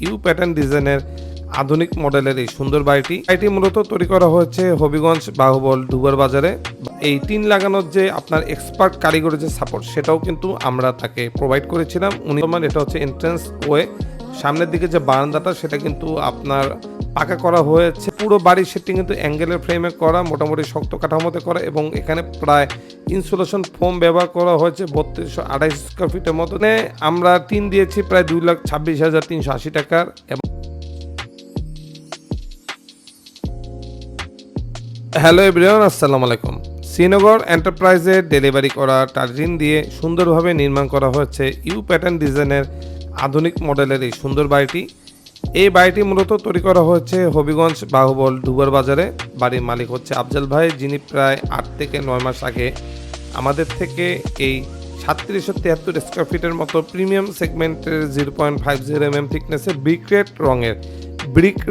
You pattern ডিজাইনের আধুনিক মডেলের এই সুন্দর বাড়িটি মূলত তৈরি করা হয়েছে হবিগঞ্জ বাহুবল দুবার বাজারে। এই টিন লাগানোর যে আপনার এক্সপার্ট কারিগরের যে সাপোর্ট সেটাও কিন্তু আমরা তাকে প্রোভাইড করেছিলাম। এটা হচ্ছে এন্ট্রান্স ওয়ে, সামনের দিকে যে বারান্দাটা সেটা কিন্তু আপনার পাকা করা হয়েছে। পুরো বাড়ির সেটটি কিন্তু অ্যাঙ্গেলের ফ্রেমে করা, মোটামুটি শক্ত কাঠামোতে করা, এবং এখানে প্রায় ইনসুলেশন ফোম ব্যবহার করা হয়েছে 3228 স্কোয়ার ফিটের মতো। আমরা টিন দিয়েছি প্রায় 2,26,380 টাকার। হ্যালো এভরিওয়ান, আসসালামু আলাইকুম। শ্রীনগর এন্টারপ্রাইজের ডেলিভারি করা টার্জিন দিয়ে সুন্দরভাবে নির্মাণ করা হয়েছে ইউ প্যাটার্ন ডিজাইনের আধুনিক মডেলের এই সুন্দর বাড়িটি। এই বাড়িটি মূলত তৈরি করা হয়েছে হবিগঞ্জ বাহুবল দুবার বাজারে। বাড়ির মালিক হচ্ছে আফজাল ভাই, যিনি প্রায় 8 থেকে 9 মাস আগে আমাদের থেকে এই 3773 স্কোয়ার ফিটের মতো প্রিমিয়াম সেগমেন্টের 0.50 mm থিকনেসের ব্রিক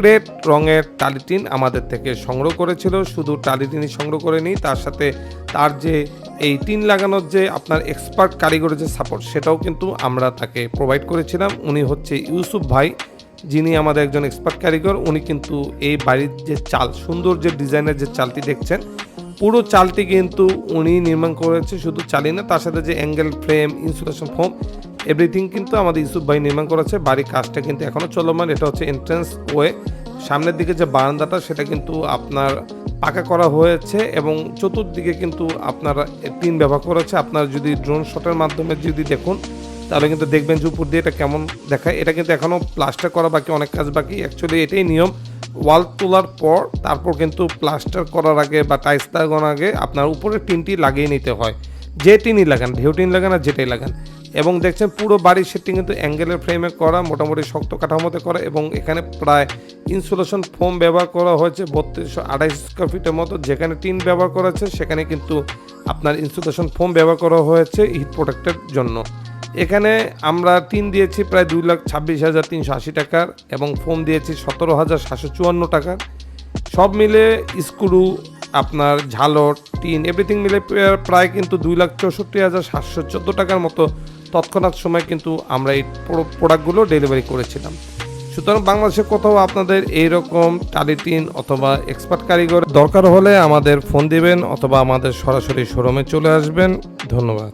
রেড রঙের টালিটিন আমাদের থেকে সংগ্রহ করেছিল। শুধু টালিটিনই সংগ্রহ করেনি, তার সাথে তার যে এই টিন লাগানোর যে আপনার এক্সপার্ট কারিগরের যে সাপোর্ট সেটাও কিন্তু আমরা তাকে প্রোভাইড করেছিলাম। উনি হচ্ছে ইউসুফ ভাই, যিনি আমাদের একজন এক্সপার্ট কারিগর। উনি কিন্তু এই বাড়ির যে চাল, সুন্দর যে ডিজাইনের যে চালটি দেখছেন, পুরো চালটি কিন্তু উনি নির্মাণ করেছে। শুধু চালই না, তার সাথে যে angle frame, insulation foam, everything কিন্তু আমাদের ইউসুফ ভাই নির্মাণ করেছে। বাড়ির কাজটা কিন্তু এখনও চলমান। এটা হচ্ছে এন্ট্রান্স ওয়ে, সামনের দিকে যে বারান্দাটা সেটা কিন্তু আপনার পাকা করা হয়েছে, এবং চতুর্দিকে কিন্তু আপনার টিন ব্যবহার করেছে। আপনার যদি ড্রোন শটের মাধ্যমে যদি দেখুন তাহলে কিন্তু দেখবেন যে উপর দিয়ে এটা কেমন দেখায়। এটা কিন্তু এখনও প্লাস্টার করা বাকি, অনেক কাজ বাকি। অ্যাকচুয়ালি এটাই নিয়ম, ওয়াল তোলার পর তারপর কিন্তু প্লাস্টার করার আগে বা টাইলস লাগানোর আগে আপনার উপরে টিনটি লাগিয়ে নিতে হয়। যে টিনই লাগান, ঢেউ টিন লাগান আর যেটাই লাগান। এবং দেখছেন পুরো বাড়ির সেটটি কিন্তু অ্যাঙ্গেলের ফ্রেমে করা, মোটামুটি শক্ত কাঠামোতে করা, এবং এখানে প্রায় ইনসুলেশন ফোম ব্যবহার করা হয়েছে 3228 স্কোয়ার ফিটের মতো। যেখানে টিন ব্যবহার করা হয়েছে সেখানে কিন্তু আপনার ইনসুলেশন ফোম ব্যবহার করা হয়েছে হিট প্রোটেক্টের জন্য। এখানে আমরা টিন দিয়েছি প্রায় 2,26,380 টাকার, এবং ফোম দিয়েছি 17,754 টাকার। সব মিলে স্ক্রু, আপনার ঝালর, টিন, এভরিথিং মিলে প্রায় কিন্তু 2,64,714 টাকার মতো তৎক্ষণাৎ সময় কিন্তু আমরা এই প্রোডাক্টগুলো ডেলিভারি করেছিলাম। সুতরাং বাংলাদেশে কোথাও আপনাদের এইরকম টালি টিন অথবা এক্সপার্ট কারিগর দরকার হলে আমাদের ফোন দিবেন অথবা আমাদের সরাসরি শোরুমে চলে আসবেন। ধন্যবাদ।